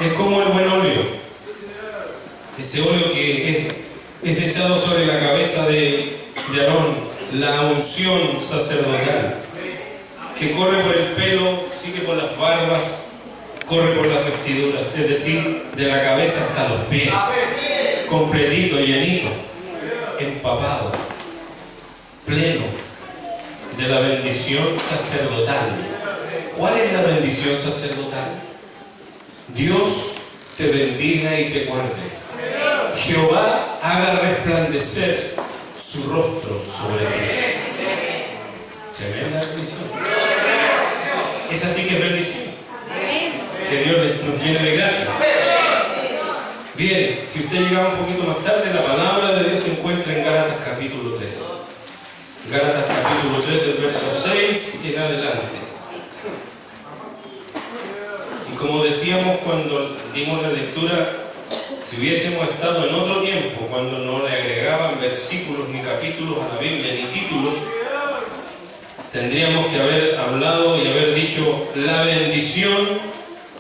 Es como el buen óleo. Ese óleo que es echado sobre la cabeza de Aarón, la unción sacerdotal, que corre por el pelo, sigue por las barbas, corre por las vestiduras, es decir, de la cabeza hasta los pies, completito, llenito, empapado, pleno de la bendición sacerdotal. ¿Cuál es la bendición sacerdotal? Dios te bendiga y te guarde. Jehová haga resplandecer su rostro sobre ti. Tremenda bendición. Esa sí que es bendición. Que Dios nos llene de gracia. Bien, si usted llegaba un poquito más tarde, la palabra de Dios se encuentra en Gálatas capítulo 3. Gálatas capítulo 3 del verso 6 en adelante. Y como decíamos cuando dimos la lectura, si hubiésemos estado en otro tiempo, cuando no le agregaban versículos ni capítulos a la Biblia, ni títulos, tendríamos que haber hablado y haber dicho la bendición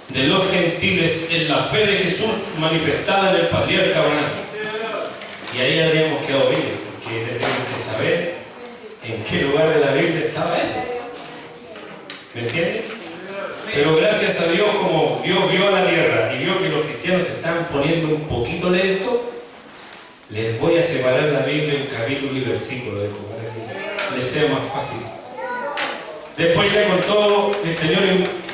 de los gentiles en la fe de Jesús manifestada en el patriarca Abraham. Y ahí habríamos quedado bien, porque tendríamos que saber en qué lugar de la Biblia estaba él. ¿Me entiendes? Pero gracias a Dios, como Dios vio a la tierra y vio que los cristianos se estaban poniendo un poquito lentos, les voy a separar la Biblia en capítulo y versículo de para que les sea más fácil. Después ya con todo, el Señor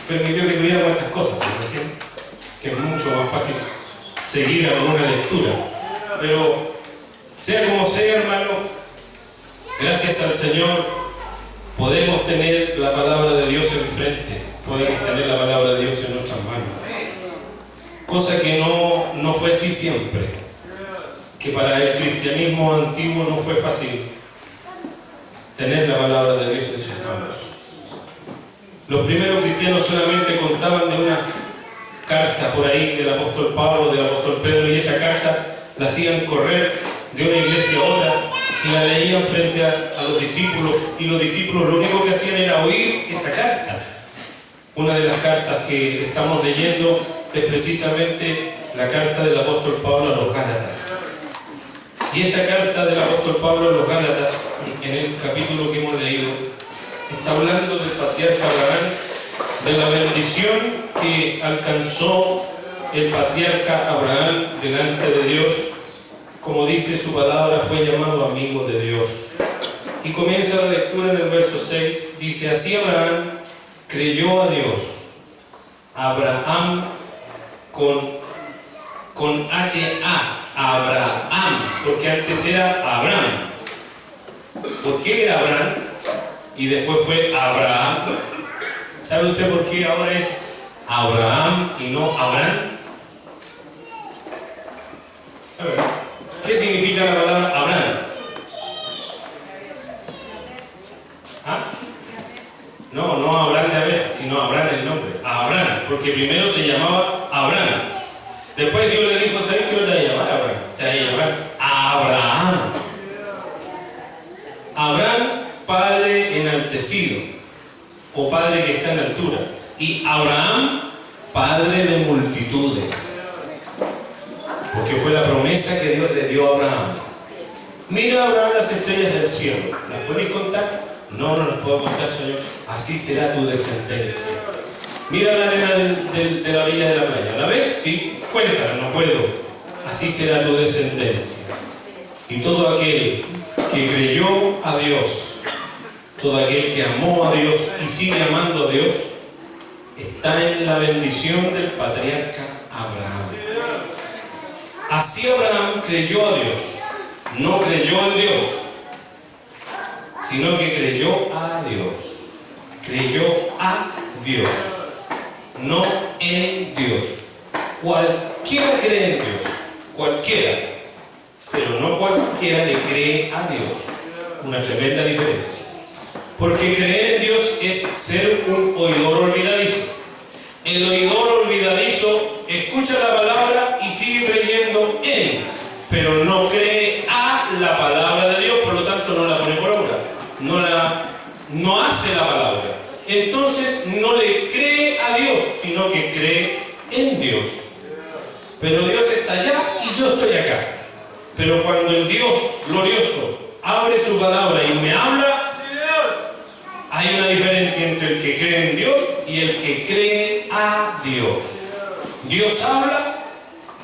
permitió que tuviéramos estas cosas, ¿me entiendes? Que es mucho más fácil seguir a una lectura. Pero sea como sea, hermano, gracias al Señor podemos tener la palabra de Dios enfrente. Podemos tener la palabra de Dios en nuestras manos. Cosa que no fue así siempre. Que para el cristianismo antiguo no fue fácil tener la palabra de Dios en sus manos. Los primeros cristianos solamente contaban de una carta por ahí del apóstol Pablo, del apóstol Pedro, y esa carta la hacían correr de una iglesia a otra y la leían frente a los discípulos, y los discípulos lo único que hacían era oír esa carta. Una de las cartas que estamos leyendo es precisamente la carta del apóstol Pablo a los Gálatas. Y esta carta del apóstol Pablo a los Gálatas, en el capítulo que hemos leído, está hablando del patriarca Abraham, de la bendición que alcanzó el patriarca Abraham delante de Dios. Como dice su palabra, fue llamado amigo de Dios. Y comienza la lectura en el verso 6, dice: así Abraham creyó a Dios. Abraham con H-A, Abraham, porque antes era Abraham. ¿Por qué era Abraham? Y después fue Abraham. ¿Sabe usted por qué ahora es Abraham y no Abraham? ¿Sabe? ¿Qué significa la palabra Abraham? ¿Ah? No Abraham de Abel, sino Abraham el nombre. Abraham, porque primero se llamaba Abraham. Después Dios le dijo: ¿sabes qué te voy a llamar Abraham? Te voy a llamar Abraham. Abraham, padre enaltecido, o padre que está en altura. Y Abraham, padre de multitudes. Porque fue la promesa que Dios le dio a Abraham. Mira, Abraham, las estrellas del cielo. ¿Las puedes contar? No las puedo contar, Señor. Así será tu descendencia. Mira la arena de la orilla de la playa. ¿La ves? Sí. Cuéntala, no puedo. Así será tu descendencia. Y todo aquel que creyó a Dios, todo aquel que amó a Dios y sigue amando a Dios, está en la bendición del patriarca Abraham. Así Abraham creyó a Dios. No creyó en Dios, sino que creyó a Dios. Creyó a Dios, no en Dios. Cualquiera cree en Dios, cualquiera, pero no cualquiera le cree a Dios. Una tremenda diferencia. Porque creer en Dios es ser un oidor olvidadizo. El oidor olvidadizo escucha la palabra y sigue creyendo en, pero no cree a la palabra de Dios, por lo tanto no la pone por obra, no hace la palabra. Entonces no le cree a Dios, sino que cree en Dios. Pero Dios está allá y yo estoy acá. Pero cuando el Dios glorioso abre su palabra y me habla, hay una diferencia entre el que cree en Dios y el que cree a Dios. Dios habla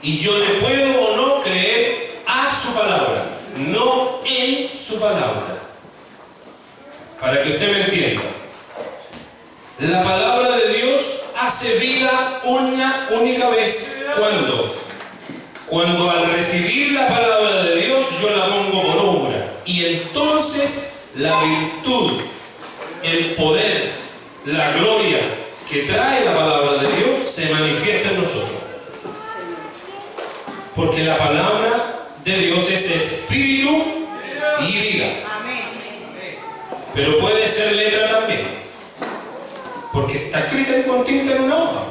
y yo le puedo o no creer a su palabra, no en su palabra. Para que usted me entienda, la palabra de Dios hace vida una única vez. ¿Cuándo? Cuando al recibir la palabra de Dios yo la pongo por obra. Y entonces la virtud, el poder, la gloria que trae la palabra de Dios se manifiesta en nosotros. Porque la palabra de Dios es espíritu y vida. Pero puede ser letra también. Porque está escrita con tinta en una hoja.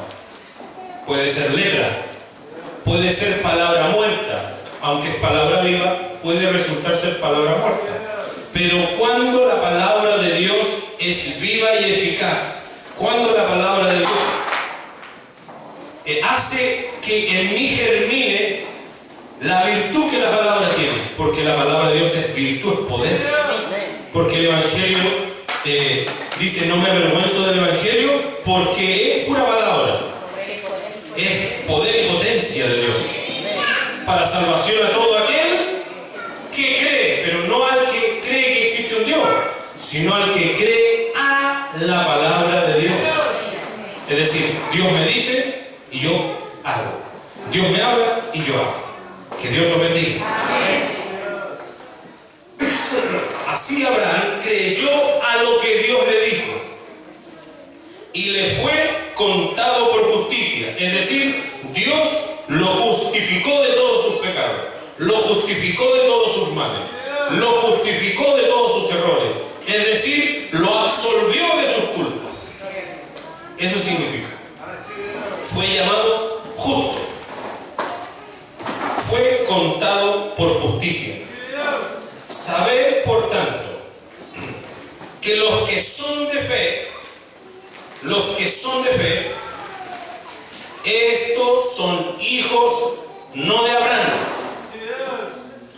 Puede ser letra. Puede ser palabra muerta. Aunque es palabra viva, puede resultar ser palabra muerta. Pero cuando la palabra de Dios es viva y eficaz, cuando la palabra de Dios hace que en mí germine la virtud que la palabra tiene, porque la palabra de Dios es virtud, es poder. Porque el Evangelio dice, no me avergüenzo del Evangelio, porque es pura palabra. Es poder y potencia de Dios para salvación a todo aquel que cree, pero no al que cree que existe un Dios, sino al que cree a la palabra de Dios. Es decir, Dios me dice y yo hago. Dios me habla y yo hago. Que Dios lo bendiga. Así Abraham creyó a lo que Dios le dijo y le fue contado por justicia. Es decir, Dios lo justificó de todos sus pecados, lo justificó de todos sus males, lo justificó de todos sus errores. Es decir, lo absolvió de sus culpas. Eso significa. Fue llamado justo. Fue contado por justicia. Sabed, por tanto, que los que son de fe, estos son hijos no de Abraham,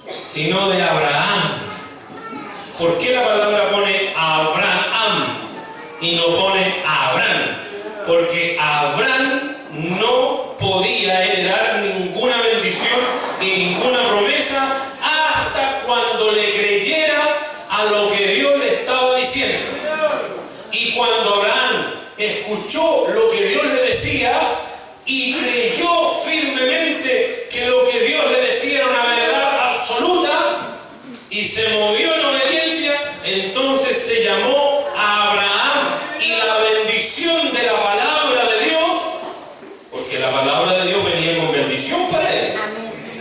sino de Abraham. ¿Por qué la palabra pone Abraham y no pone Abraham? Porque Abraham no podía heredar ninguna bendición ni ninguna promesa hasta cuando le creyera a lo que Dios le estaba diciendo. Y cuando Abraham escuchó lo que Dios le decía y creyó firmemente que lo que Dios le decía era una verdad absoluta y se movió en obediencia, entonces se llamó a Abraham, y la bendición de la palabra de Dios, porque la palabra de Dios venía con bendición para él.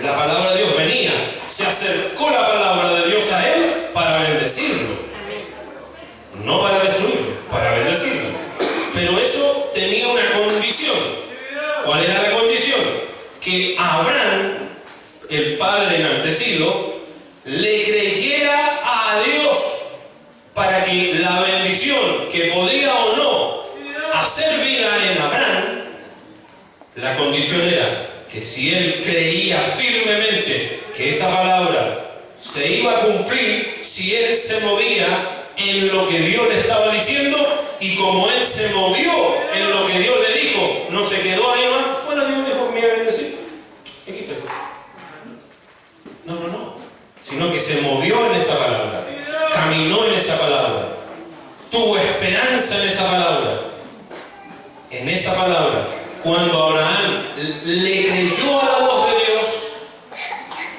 La palabra de Dios venía, se acercó la palabra de Dios a él para bendecirlo, no para destruirlo, para bendecirlo. Pero eso tenía una condición. ¿Cuál era la condición? Que Abraham, el padre enaltecido, le creyera a Dios para que la bendición que podía o no hacer vida en Abraham, la condición era que si él creía firmemente que esa palabra se iba a cumplir, si él se movía en lo que Dios le estaba diciendo, y como él se movió en lo que Dios le dijo, no se quedó ahí más, bueno, Dios dijo, me iba a bendecir, aquí estoy. No, sino que se movió en esa palabra, caminó en esa palabra, tuvo esperanza en esa palabra. En esa palabra, cuando Abraham le creyó a la voz de Dios,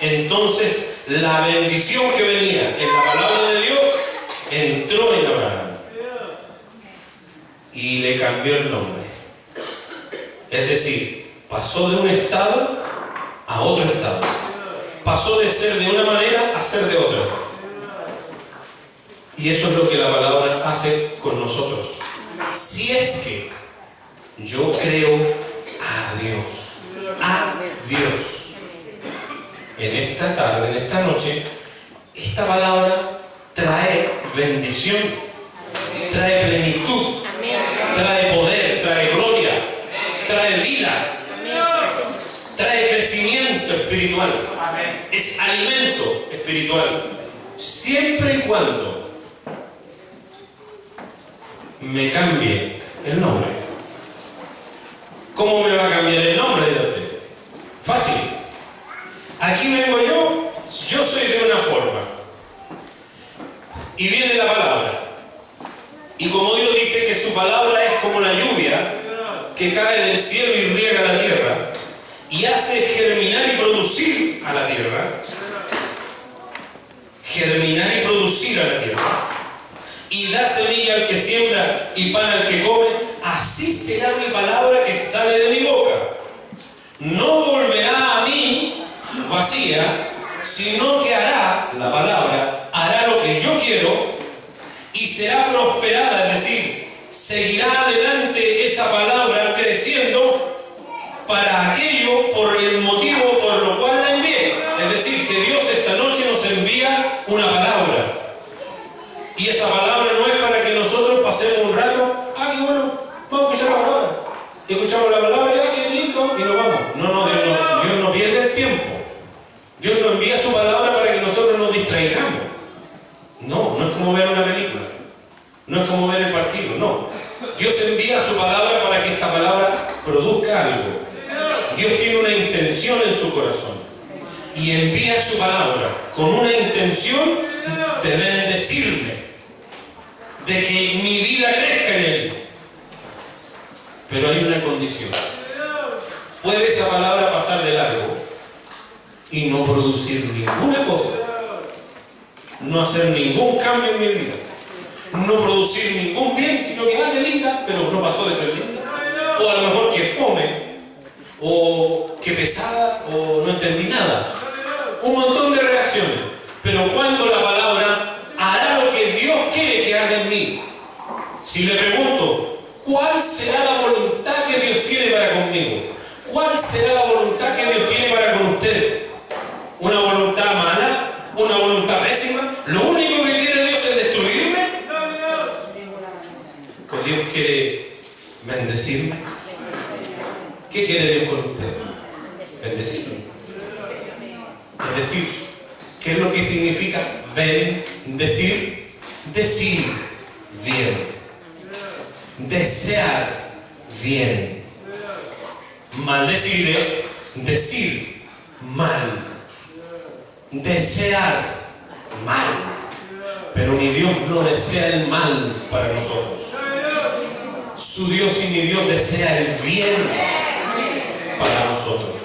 entonces la bendición que venía en la palabra de Dios entró en Abraham y le cambió el nombre. Es decir, pasó de un estado a otro estado. Pasó de ser de una manera a ser de otra. Y eso es lo que la palabra hace con nosotros. Si es que yo creo a Dios, en esta tarde, en esta noche, esta palabra trae bendición, trae plenitud, trae poder, trae gloria, trae vida, trae crecimiento. crecimiento espiritual. Es alimento espiritual. Siempre y cuando me cambie el nombre. ¿Cómo me va a cambiar el nombre de usted? Fácil. Aquí vengo yo soy de una forma. Y viene la palabra. Y como Dios dice que su palabra es como la lluvia que cae del cielo y riega la tierra y hace germinar y producir a la tierra. Germinar y producir a la tierra. Y da semilla al que siembra y pan al que come. Así será mi palabra que sale de mi boca. No volverá a mí vacía, sino que hará, la palabra, hará lo que yo quiero y será prosperada, es decir, seguirá adelante esa palabra creciendo para aquello por el motivo por lo cual la envié. Es decir, que Dios esta noche nos envía una palabra. Y esa palabra no es para que nosotros pasemos un rato, qué bueno, vamos a escuchar la palabra. Y escuchamos la palabra, qué lindo, y nos vamos. No, Dios no pierde el tiempo. Dios nos envía su palabra para que nosotros nos distraigamos. No es como ver una película. No es como ver el partido, no. Dios envía su palabra para que esta palabra produzca algo. Dios tiene una intención en su corazón. Y envía su palabra con una intención de bendecirme, de que mi vida crezca en Él. Pero hay una condición. Puede esa palabra pasar de largo y no producir ninguna cosa, no hacer ningún cambio en mi vida, no producir ningún bien, sino que qué linda, pero no pasó de ser linda. O a lo mejor que fome, o que pesada, o no entendí nada. Un montón de reacciones. Pero cuando la palabra hará lo que Dios quiere que haga en mí, si le pregunto, ¿cuál será la voluntad que Dios tiene para conmigo? ¿Cuál será la voluntad que Dios tiene para con ustedes? ¿Una voluntad mala? ¿Una voluntad pésima? ¿Lo único que quiere Dios es destruirme? Pues Dios quiere bendecirme. ¿Qué quiere Dios con usted? Bendecirme. Es decir, ¿qué es lo que significa bendecir? Decir bien. Desear bien. Maldecir es decir mal. Desear mal. Pero mi Dios no desea el mal para nosotros. Su Dios y mi Dios desea el bien para nosotros.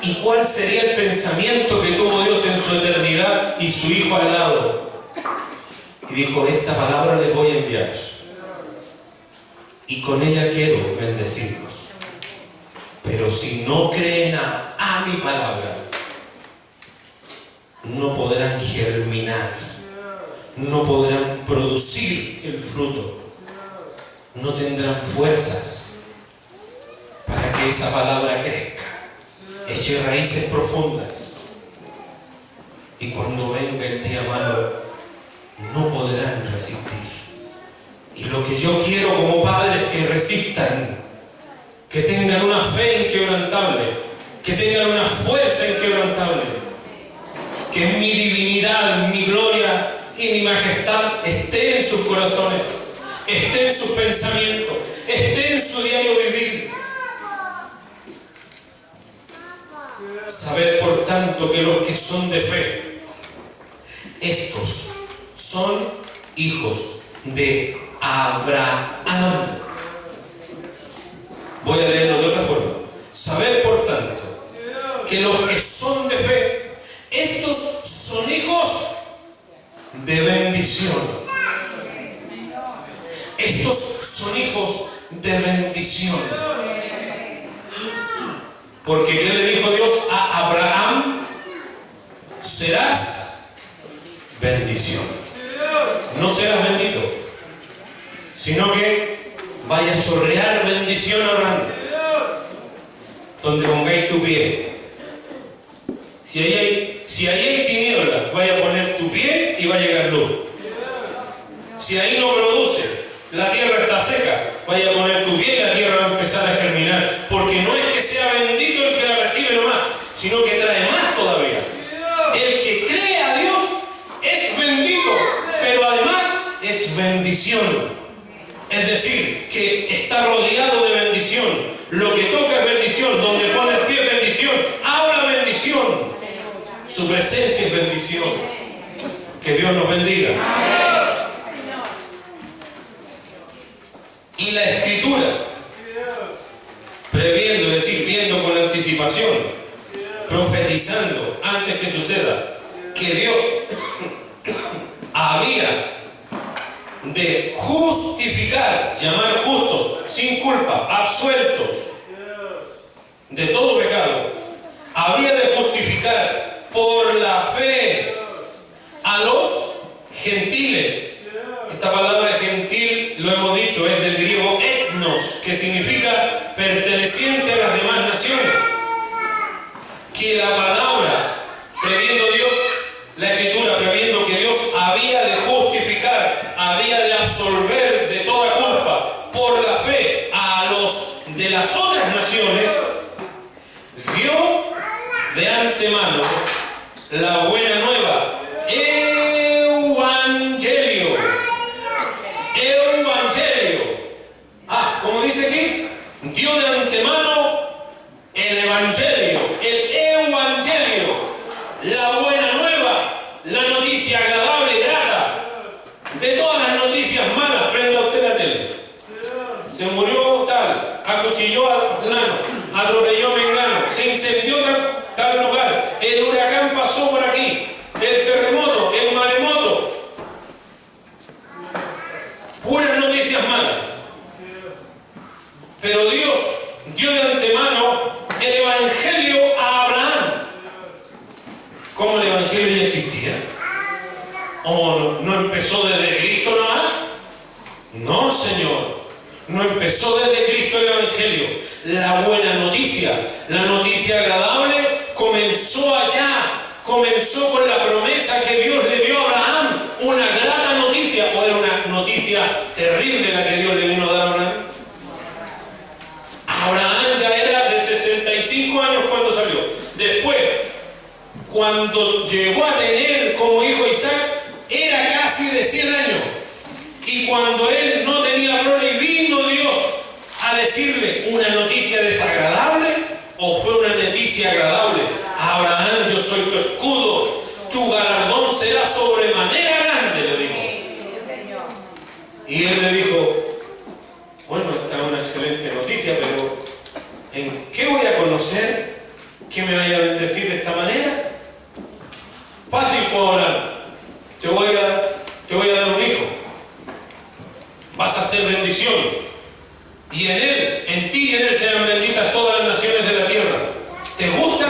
¿Y cuál sería el pensamiento que tuvo Dios en su eternidad y su Hijo al lado? Y dijo, esta palabra les voy a enviar. Y con ella quiero bendecirlos. Pero si no creen a mi palabra, no podrán germinar, no podrán producir el fruto, no tendrán fuerzas para que esa palabra crezca, eche raíces profundas. Y cuando venga el día malo, no podrán resistir. Y lo que yo quiero como padre es que resistan, que tengan una fe inquebrantable, que tengan una fuerza inquebrantable, que mi divinidad, mi gloria y mi majestad esté en sus corazones, esté en sus pensamientos, esté en su diario vivir. Sabed por tanto que los que son de fe, estos son hijos de Abraham. Voy a leerlo de otra forma. Sabed por tanto que los que son de fe, estos son hijos de bendición. Estos son hijos de bendición. Porque ¿qué le dijo Dios a Abraham? Serás bendición. No serás bendito, sino que vaya a chorrear bendición, Abraham. Donde pongáis tu pie. Si ahí hay tinieblas, vaya a poner tu pie y va a llegar luz. Si ahí no produce, la tierra está seca, vaya a poner tu pie y la tierra va a empezar a germinar. Porque no es que sea bendito el que la recibe nomás, sino que trae más todavía. El que cree a Dios es bendito, pero además es bendición. Es decir, que está rodeado de bendición. Lo que toca es bendición, donde pone el pie es bendición, habla bendición. Su presencia es bendición. Que Dios nos bendiga. Y la Escritura, previendo, es decir, viendo con anticipación, profetizando antes que suceda, que Dios había de justificar, llamar justos, sin culpa, absueltos de todo pecado, había de justificar por la fe a los gentiles. Esta palabra gentil, lo hemos dicho, es del griego etnos, que significa perteneciente a las demás naciones. Que la palabra, previendo Dios, la Escritura, previendo que Dios había de justificar, había de absolver de toda culpa por la fe a los de las otras naciones, dio de antemano la buena nueva, Evangelio. Como dice aquí, dio de antemano el Evangelio, la buena nueva, la noticia agradable y grata. De todas las noticias malas, prenda usted la tele. Se murió tal, acuchilló a fulano, atropelló a mengano, se incendió tal lugar, el huracán pasó por aquí, el terremoto, el maremoto. Puras noticias malas. Pero Dios dio de antemano el Evangelio a Abraham. ¿Cómo el Evangelio ya existía? ¿O no empezó desde Cristo nada más? No, Señor. No empezó desde Cristo el Evangelio. La buena noticia, la noticia agradable, comenzó allá. Comenzó con la promesa que Dios le dio a Abraham. Una grata noticia, o era una noticia terrible la que Dios le vino a dar a Abraham. Abraham ya era de 65 años cuando salió. Después, cuando llegó a tener como hijo a Isaac, era casi de 100 años. Y cuando él no tenía prole, vino Dios a decirle una noticia desagradable, o fue una noticia agradable. Abraham, yo soy tu escudo, tu galardón será sobremanera grande, le dijo. Y él le dijo, bueno, esta es una excelente noticia, pero ¿en qué voy a conocer que me vaya a bendecir de esta manera? Fácil, Abraham. Te voy a dar un hijo. Vas a ser bendición. Y en él, en ti y en él serán benditas todas las naciones de la tierra. ¿Te gusta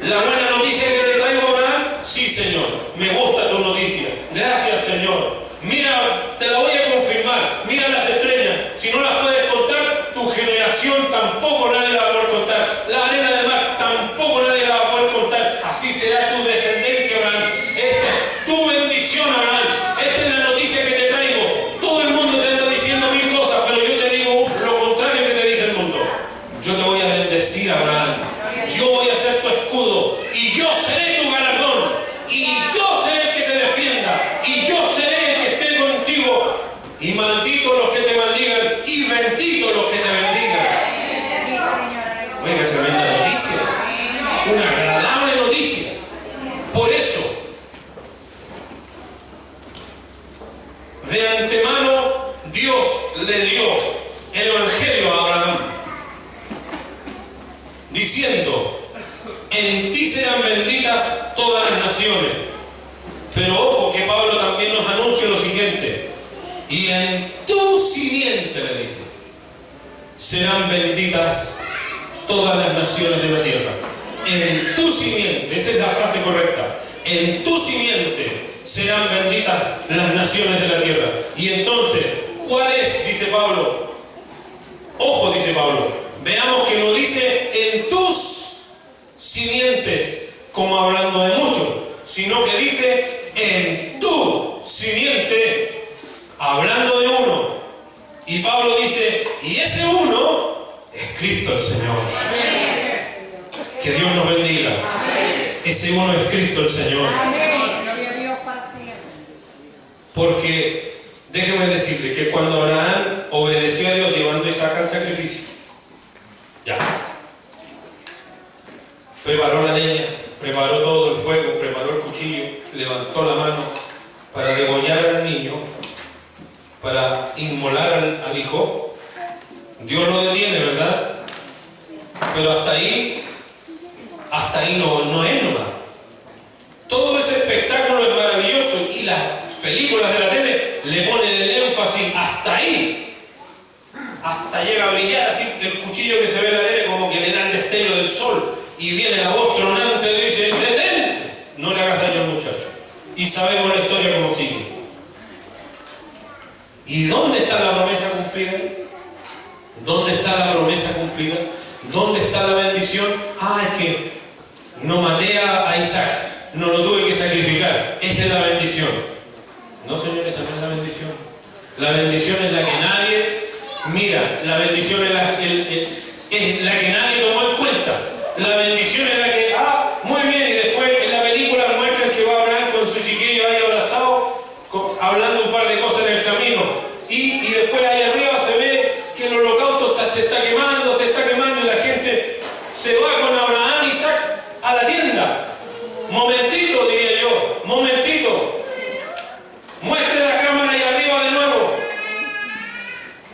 la buena noticia que te traigo, Abraham? Sí, Señor. Me gusta tu noticia. Gracias, Señor. Mira, te la voy a confirmar. Mira las estrellas. Si no las puedes contar, tu generación tampoco nadie la va a poder contar. La arena del mar tampoco nadie la va a poder contar. Así será tu descendencia, Abraham. Esta es tu bendición, Abraham. Esta es la noticia que te traigo. Todo el mundo te está diciendo mil cosas, pero yo te digo lo contrario que te dice el mundo. Yo te voy a bendecir, Abraham. Yo voy a ser tu escudo. Y yo seré tu galardón. Y yo seré el que te defienda. Y yo seré el que esté contigo. Y malditos los que te maldigan. Y benditos los que te bendigan. Oiga, tremenda noticia. Una agradable noticia. Por eso, de antemano, Dios le dio el Evangelio a Abraham, diciendo, en ti serán benditas todas las naciones. Pero ojo, que Pablo también nos anuncia lo siguiente, y en tu simiente, le dice, serán benditas todas las naciones de la tierra. En tu simiente, esa es la frase correcta. En tu simiente serán benditas las naciones de la tierra. Y entonces, ¿cuál es? Dice Pablo. Ojo, dice Pablo. Veamos que no dice en tus simientes, como hablando de muchos, sino que dice en tu simiente, hablando de uno. Y Pablo dice, y ese uno es Cristo el Señor. Que Que Dios nos bendiga. Ese uno es Cristo el Señor. Porque déjeme decirle que cuando Abraham obedeció a Dios llevando a Isaac al sacrificio, ya preparó la leña, preparó todo el fuego, preparó el cuchillo, levantó la mano para degollar al niño, para inmolar al hijo. Dios lo detiene, ¿verdad? Pero hasta ahí no es nomás. Todo ese espectáculo es maravilloso y las películas de la tele le ponen el énfasis hasta ahí. Hasta llega a brillar así el cuchillo que se ve en la tele, como que le da el destello del sol y viene la voz tronante y dice: detente, no le hagas daño al muchacho. Y sabemos la historia como sigue. ¿Y dónde está la promesa cumplida? ¿Dónde está la promesa cumplida? ¿Dónde está la bendición? Es que no maté a Isaac, no lo tuve que sacrificar. Esa es la bendición. No, señor, esa no es la bendición. La bendición es la que nadie mira. La bendición es la que nadie tomó en cuenta. La bendición es la que, muy bien, y después en la película muestran que va Abraham con su chiquillo ahí abrazado, hablando un par de cosas en el camino. Y después ahí arriba se ve que el holocausto se está quemando y la gente se va con Abraham y Isaac a la tienda. Momentito, diría yo, momentito. Muestre la cámara ahí arriba de nuevo.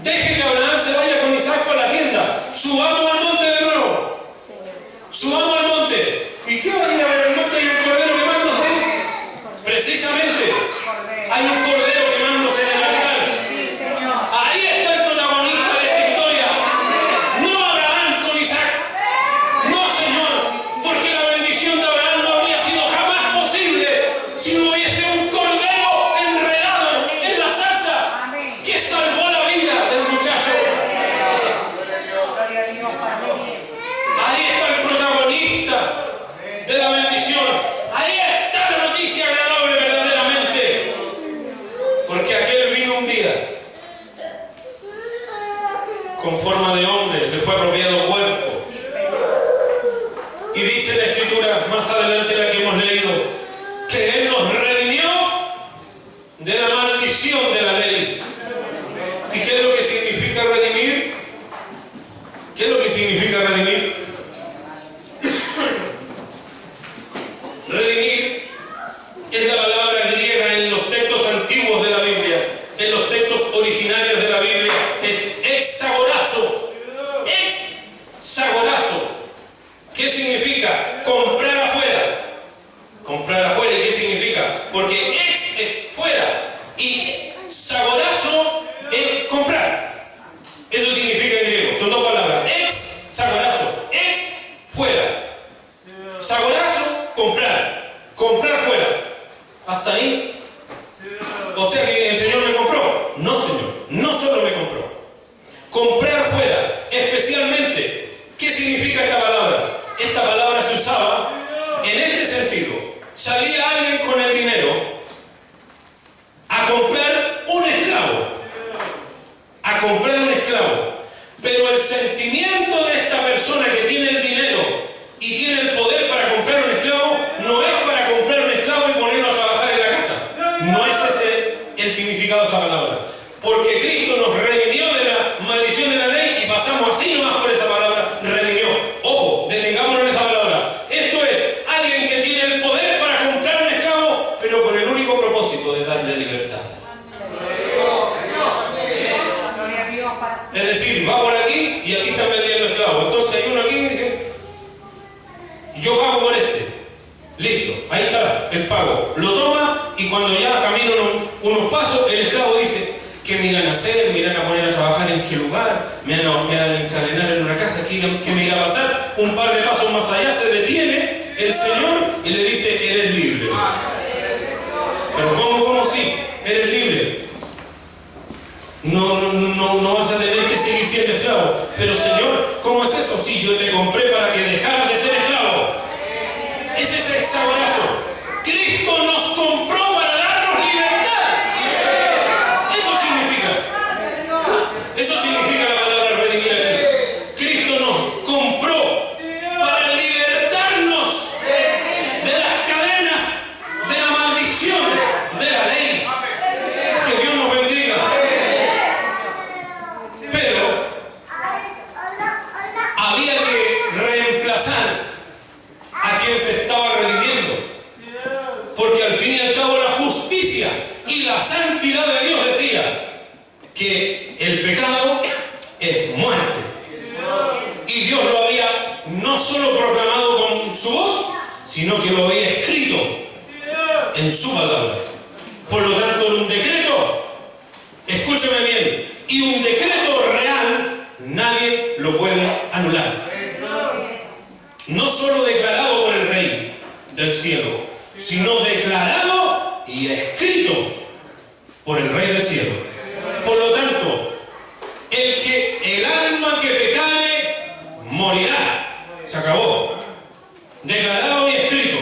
Deje que Abraham se vaya con Isaac para la tienda. Subamos al monte de nuevo. Subamos al monte. ¿Y qué va a ir a ver al monte y un cordero quemándose? Precisamente, hay un cordero quemándose en el altar. Ahí está el protagonista de esta historia. No Abraham con Isaac. No, Señor, porque la bendición de Abraham no habría sido jamás posible si no hubiese un cordero enredado en la salsa que salvó la vida del muchacho. Ahí está el protagonista de la bendición. Ahí está la noticia agradable verdaderamente. Porque aquel vino un día con forma de hombre, le fue apropiado cuerpo. Y dice la Escritura, más adelante la que hemos leído, que Él nos redimió de la maldición de la ley. ¿Y qué es lo que significa redimir? ¿Qué es lo que significa redimir? Redimir es la palabra griega en los textos antiguos de la Biblia, en los textos originarios de la Biblia, es exagorazo. Exagorazo. ¿Qué significa? Comprar afuera. Comprar afuera. ¿Y qué significa? Porque ex es fuera y sagorazo es comprar. Eso significa en griego. Son dos palabras. Ex, sagorazo. Ex, fuera. Sagorazo, comprar. Comprar fuera. ¿Hasta ahí? O sea que el Señor me compró. No, Señor. No solo me compró. Comprar fuera. Especialmente, ¿qué significa esta palabra? Esta palabra se usaba en este sentido. Salía alguien con el dinero a comprar un esclavo. A comprar un esclavo. Pero el sentimiento de esta persona que tiene el dinero y tiene el poder para comprar un esclavo no es para comprar un esclavo y ponerlo a trabajar en la casa. No es ese el significado de esa palabra. Porque Cristo nos redimió de la maldición de la ley y pasamos así nomás por esa palabra, redimió. Ojo, detengámonos en esa palabra. Esto es alguien que tiene el poder para comprar un esclavo, pero con el único propósito de darle libertad. Es decir, va por aquí y aquí está vendiendo esclavos. Entonces hay uno aquí y dice: yo pago por este. Listo, ahí está el pago. Lo toma y cuando ya camina unos pasos, el esclavo dice: ¿qué me irán a hacer? ¿Me irán a poner a trabajar en qué lugar? ¿Me van a encadenar en una casa? ¿Qué me irá a pasar? Un par de pasos más allá se detiene el Señor y le dice: eres libre. Pero ¿cómo sí? Eres libre. No vas a tener que seguir siendo esclavo. Pero Señor, ¿cómo es eso? Sí, yo te compré para que dejaras de ser esclavo. Ese es el saborazo. Cristo nos compró para darnos libertad. Eso significa la palabra redimir aquí. Cristo nos compró para libertad. identidad de Dios decía que el pecado es muerte. Y Dios lo había no solo proclamado con su voz, sino que lo había escrito en su palabra. Por lo tanto, un decreto, escúcheme bien, y un decreto real, nadie lo puede anular. No solo declarado por el Rey del cielo, sino declarado y escrito por el Rey del cielo. Por lo tanto, el alma que pecare morirá. Se acabó. Declarado y escrito.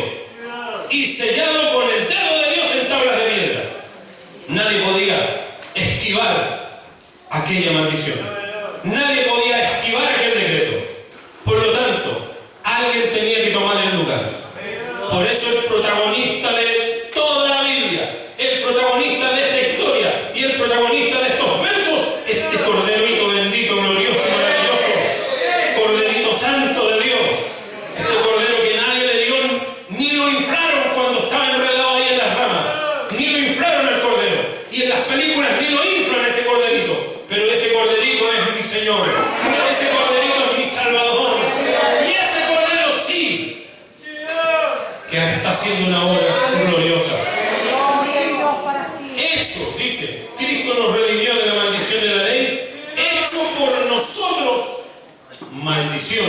Y sellado con el dedo de Dios en tablas de piedra. Nadie podía esquivar aquella maldición. Nadie podía esquivar aquel decreto. Por lo tanto, alguien tenía que tomar el lugar. Por eso el protagonista de toda la Biblia, el protagonista de esta historia y el protagonista de estos versos, este corderito bendito, glorioso, maravilloso, corderito santo de Dios, este cordero que nadie le dio, ni lo inflaron cuando estaba enredado ahí en las ramas, ni lo inflaron al cordero, y en las películas ni lo inflan ese corderito, pero ese corderito es mi Señor, ese corderito es mi Salvador, y ese cordero sí que está haciendo una obra gloriosa. Hecho, dice, Cristo nos redimió de la maldición de la ley, hecho por nosotros maldición,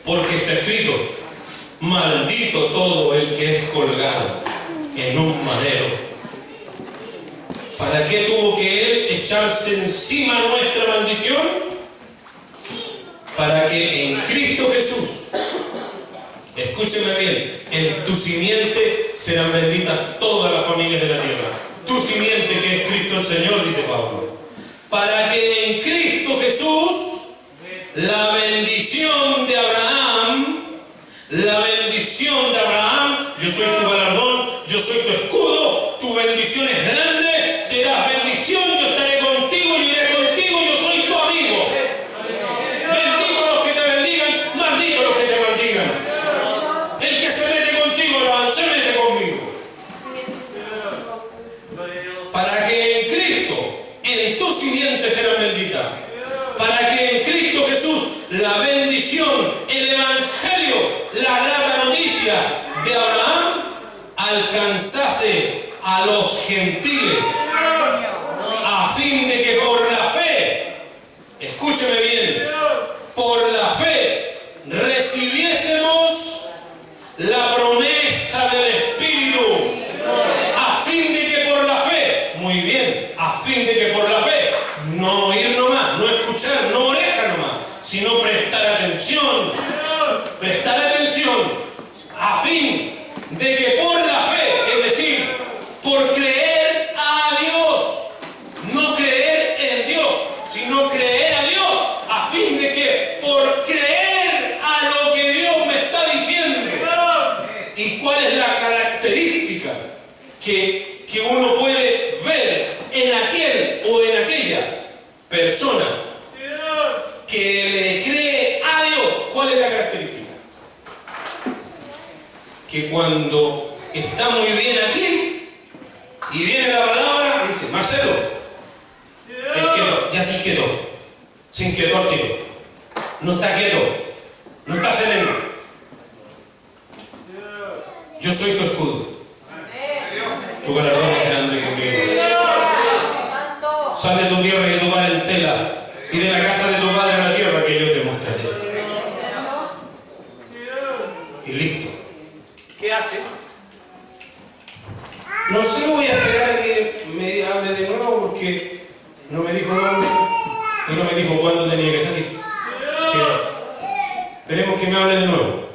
porque está escrito, maldito todo el que es colgado en un madero. ¿Para qué tuvo que Él echarse encima nuestra maldición? Para que en Cristo Jesús, escúcheme bien, en tu simiente serán benditas todas las familias de la tierra. Tu simiente que es Cristo el Señor, dice Pablo. Para que en Cristo Jesús la bendición de Abraham, yo soy tu galardón, yo soy tu escudo, tu bendición es grande, serás bendición, yo estaré contigo y iré contigo, yo soy tu amigo. Bendigo a los que te bendigan, maldito a los que te maldigan. El que se mete contigo, se mete conmigo. Para que en Cristo, en tu simiente serán benditas. Para que en Cristo Jesús la bendición, el evangelio, la grata noticia de Abraham alcanzase a los gentiles, a fin de que por la fe, escúcheme bien, por la fe recibiésemos la promesa del Espíritu, a fin de que por la fe, muy bien, a fin de que por la fe, no oír nomás, no escuchar, no oreja nomás, sino prestar atención, a fin de que por la fe, es decir, por creer a Dios, no creer en Dios, sino creer a Dios, a fin de que por creer a lo que Dios me está diciendo. ¿Y cuál es la característica que uno puede ver en aquel o en aquella persona que le cree a Dios? ¿Cuál es la característica? Que cuando está muy bien aquí y viene la palabra, dice, Marcelo, ya sí quedó, se inquietó al tiro, no está quieto, no está sereno. Yo soy tu escudo, tu galardón es grande conmigo. Sal de tu tierra y de tu parentela y de la casa de tu padre a la tierra que yo te mostraré. Y listo. ¿Qué hace? No sé, voy a esperar a que me hable de nuevo porque no me dijo dónde y no me dijo cuándo tenía que salir. Veremos que me hable de nuevo.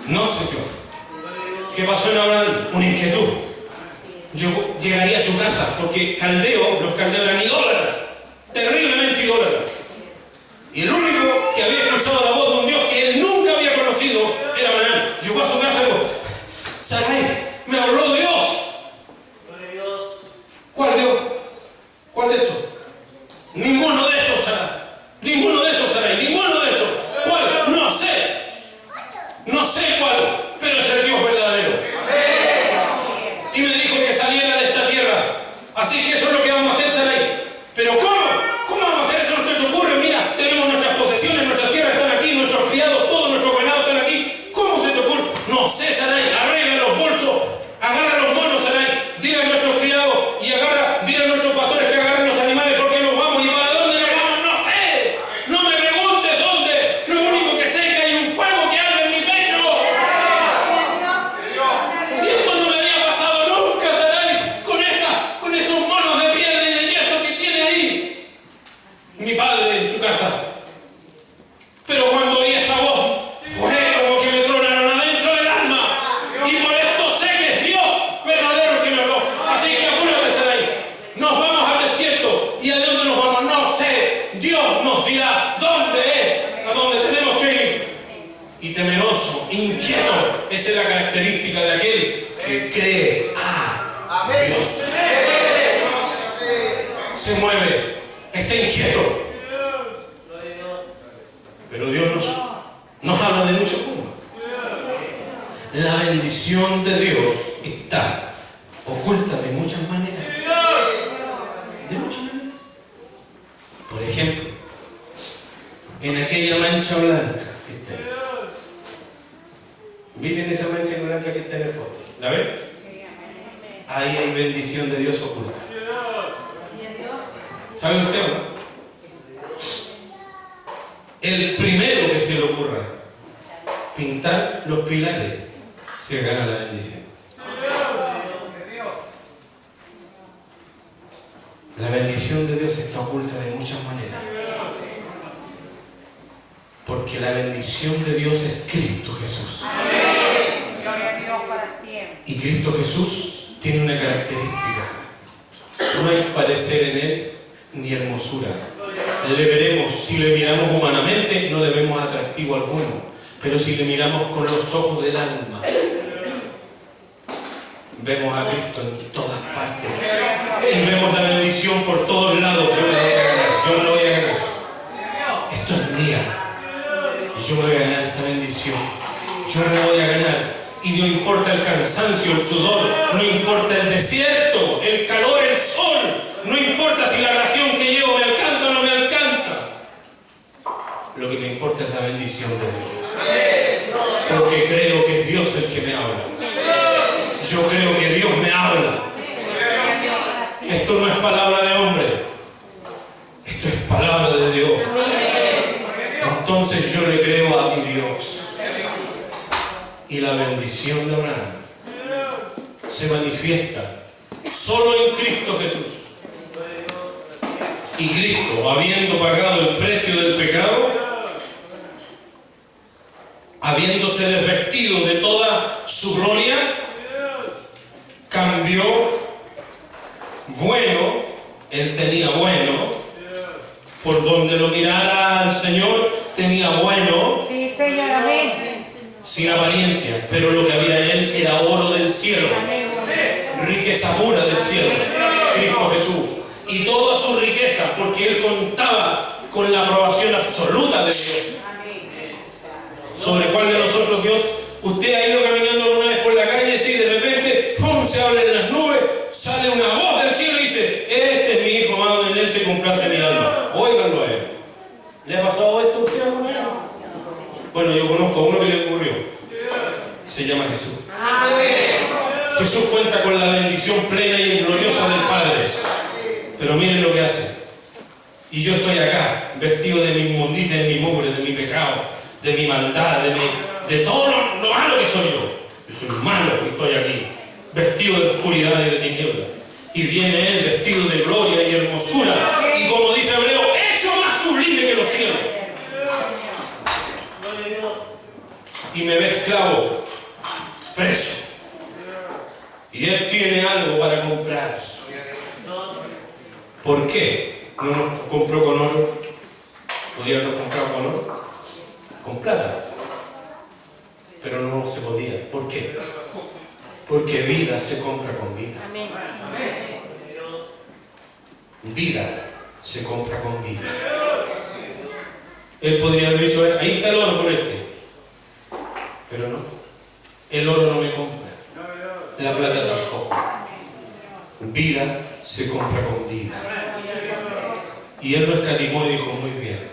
No, Señor. ¿Qué pasó en Abraham? Una inquietud. Yo llegaría a su casa porque los caldeos eran idólatras, terriblemente idólatras. Y el único que había escuchado la voz de un Dios que él nunca había conocido era Abraham. Llegó a su casa y dijo, Sarai, me habló Dios. ¿Cuál Dios? ¿Cuál de estos? Ninguno de esos, Sarai. Ninguno de esos, Sarai. Ninguno de esos. ¿Cuál? No sé. No sé cuál, pero es el Dios verdadero. Y me dijo que saliera de esta tierra y temeroso, inquieto. Esa es la característica de aquel que cree a Dios. Se mueve, está inquieto. Pero Dios nos habla de muchas formas. La bendición de Dios está oculta de muchas maneras. De muchas maneras. Por ejemplo, en aquella mancha blanca que está ahí. Miren esa mancha blanca que está en el fondo. ¿La ven? Ahí hay bendición de Dios oculta. ¿Sabe usted, no? El primero que se le ocurra pintar los pilares se gana la bendición. La bendición de Dios está oculta de muchas maneras. Porque la bendición de Dios es Cristo Jesús. Y Cristo Jesús tiene una característica. No hay parecer en Él ni hermosura. Le veremos, si le miramos humanamente, no le vemos atractivo alguno. Pero si le miramos con los ojos del alma, vemos a Cristo en todas partes. Y vemos la bendición por todos lados. Yo me la voy a ganar, yo me la voy a ganar. Esto es mía. Yo voy a ganar esta bendición. Yo me la voy a ganar. Y no importa el cansancio, el sudor, no importa el desierto, el calor, el sol, no importa si la ración que llevo me alcanza o no me alcanza. Lo que me importa es la bendición de Dios. Porque creo que es Dios el que me habla. Yo creo que Dios me habla. Esto no es palabra de hombre. Esto es palabra de Dios. Entonces yo le creo a mi Dios. Y la bendición de Abraham se manifiesta solo en Cristo Jesús. Y Cristo, habiendo pagado el precio del pecado, habiéndose desvestido de toda su gloria, cambió bueno, él tenía bueno, por donde lo mirara al Señor, tenía bueno. Sí, Señor, amén. Sin apariencia, pero lo que había en él era oro del cielo, riqueza pura del cielo, Cristo Jesús, y toda su riqueza, porque él contaba con la aprobación absoluta de Dios. ¿Sobre cuál de nosotros, Dios? Usted ha ido caminando una vez por la calle y de repente, ¡pum!, se abren las nubes, sale una voz del cielo y dice: este es mi hijo amado, en él se complace mi alma. Óiganlo a él. ¿Le ha pasado esto a usted alguna vez? Bueno, yo conozco a uno que le ocurrió. Se llama Jesús. Jesús cuenta con la bendición plena y gloriosa del Padre. Pero miren lo que hace. Y yo estoy acá, vestido de mi inmundicia, de mi mugre, de mi pecado, de mi maldad, de todo lo malo que soy yo. Yo soy malo y estoy aquí, vestido de oscuridad y de tinieblas. Y viene Él vestido de gloria y hermosura. Y como dice Hebreo, hecho más sublime que los cielos. Y me ve esclavo, preso. Y Él tiene algo para comprar. ¿Por qué no nos compró con oro? ¿Podría habernos comprado con oro? Con plata. Pero no se podía. ¿Por qué? Porque vida se compra con vida. Vida se compra con vida. Él podría haber dicho: ahí está el oro por este. Pero no. El oro no me compra. La plata tampoco. Vida se compra con vida. Y Él lo escatimó y dijo: muy bien.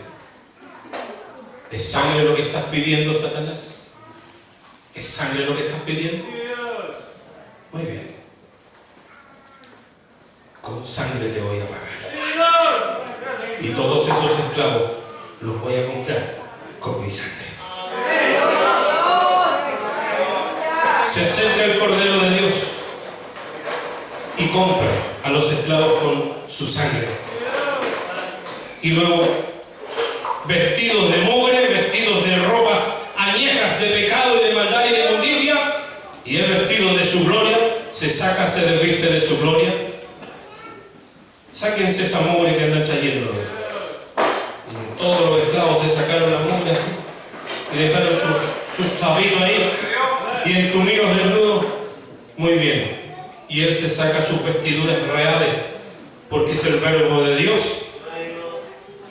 ¿Es sangre lo que estás pidiendo, Satanás? ¿Es sangre lo que estás pidiendo? Muy bien. Con sangre te voy a pagar. Y todos esos esclavos los voy a comprar con mi sangre. Se acerca el Cordero de Dios y compra a los esclavos con su sangre. Y luego, vestidos de mugre, vestidos de ropas añejas de pecado y de maldad y de inmundicia, y el vestido de su gloria, se saca, se desviste de su gloria. Sáquense esa mugre que andan trayendo. Todos los esclavos se sacaron la mugre así. y dejaron sus chavitos ahí y entumidos desnudos. Muy bien. Y él se saca sus vestiduras reales porque es el verbo de Dios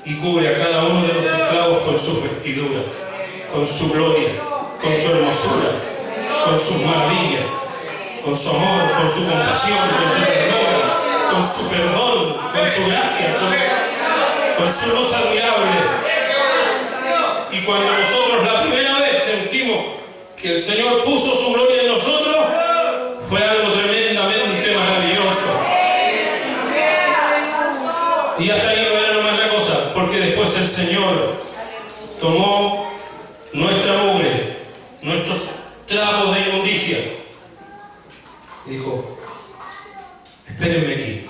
y cubre a cada uno de los esclavos con sus vestiduras, con su gloria, con su hermosura, con sus maravillas, con su amor, con su compasión, con su ternura, con su perdón, con su gracia, con su luz admirable. Y cuando nosotros la primera vez sentimos que el Señor puso su gloria en nosotros, fue algo tremendamente maravilloso. Y hasta ahí no era nomás la cosa, porque después el Señor tomó nuestra mugre, nuestros trapos de inmundicia, y dijo: espérenme aquí.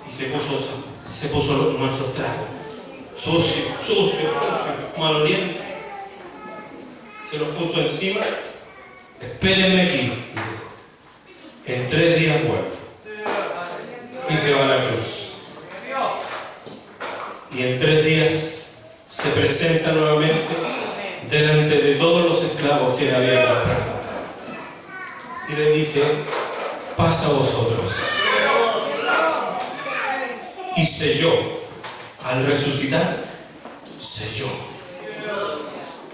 Y se puso nuestros trapos, sucios, malolientes, se los puso encima. Espérenme aquí, en 3 días vuelvo. Y se va a la cruz. Y en 3 días se presenta nuevamente delante de todos los esclavos que le habían comprado. Y le dice: paz a vosotros. Y selló, al resucitar, selló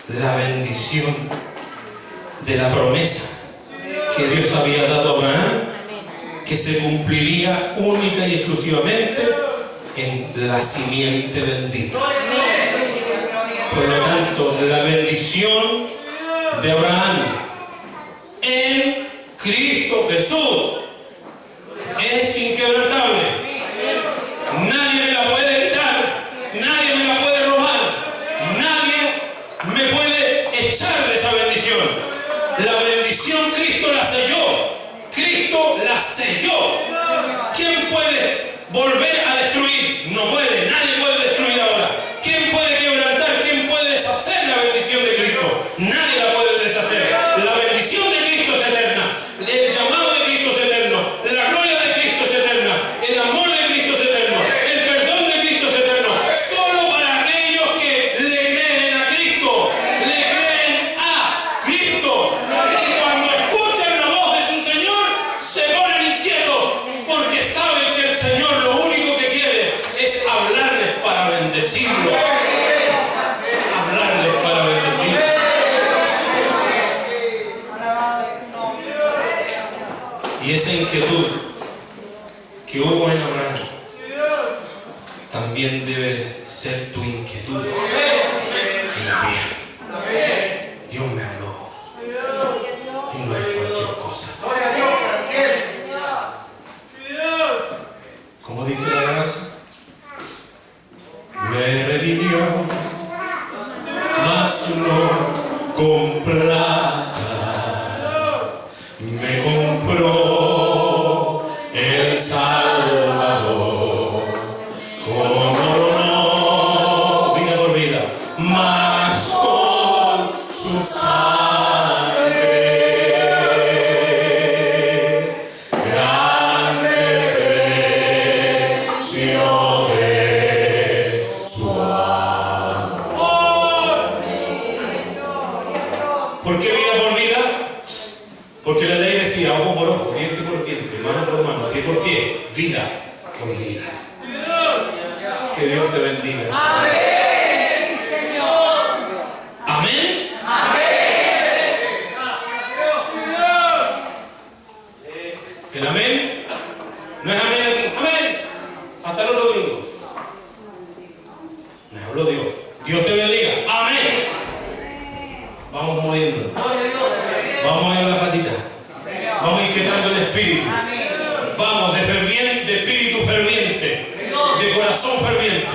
la bendición de la promesa que Dios había dado a Abraham, que se cumpliría única y exclusivamente en la simiente bendita. Por lo tanto, la bendición de Abraham en Cristo Jesús es inquebrantable. Nadie me la puede quitar, nadie me la puede robar, nadie me puede echar de esa bendición. La bendición Cristo la selló, Cristo la selló. ¿Quién puede volver a destruir? No puede, nadie puede destruir ahora. ¿Quién puede quebrantar? ¿Quién puede deshacer la bendición de Cristo? Nadie la puede deshacer. La bendición de Cristo es eterna, el llamado de Cristo es eterno, la gloria de Cristo es eterna, el amor de Cristo es eterno, el perdón de Cristo es eterno. Solo para aquellos que le creen a Cristo, le creen a Cristo. Y cuando escuchan la voz de su Señor, se ponen inquietos, porque saben que el Señor lo único que quiere es hablarles para bendecirlo. Hablarles para bendecirlo. Y esa inquietud que hubo en Abraham también debe ser tu inquietud y la mía. Dios me habló y no es cualquier cosa. ¿Cómo dice la alabanza? Me redimió, mas no con plata. Me compró el Salvador, como no, vida por vida, mas con su sangre. Grande precio de su amor. ¿Por qué vida por vida? Porque la ley decía ojo por ojo, diente por diente, mano por mano, pie por pie, vida por vida. Que Dios te bendiga. Amén. Amén. El amén no es amén aquí. Amén. Hasta el otro domingo. Me habló Dios. Dios te bendiga. Amén. Vamos moviéndonos. Vamos a ir a la patita. Vamos inquietando el espíritu. Vamos de espíritu ferviente, de corazón ferviente.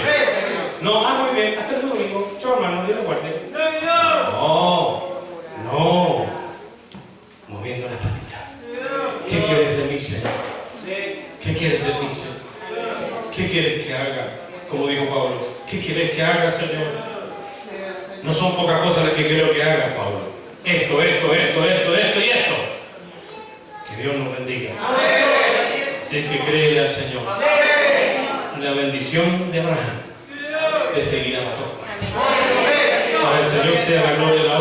No, muy bien, hasta el domingo. Chao, hermano, Dios lo guarde. No. Moviendo la patita. ¿Qué quieres de mí, Señor? ¿Qué quieres de mí, Señor? ¿Qué quieres que haga? Como dijo Pablo, ¿qué quieres que haga, Señor? No son pocas cosas las que quiero que haga, Pablo. Esto y esto. Que Dios nos bendiga. Si es que cree al Señor. La bendición de Abraham te seguirá a todas partes. Para el Señor sea la gloria y la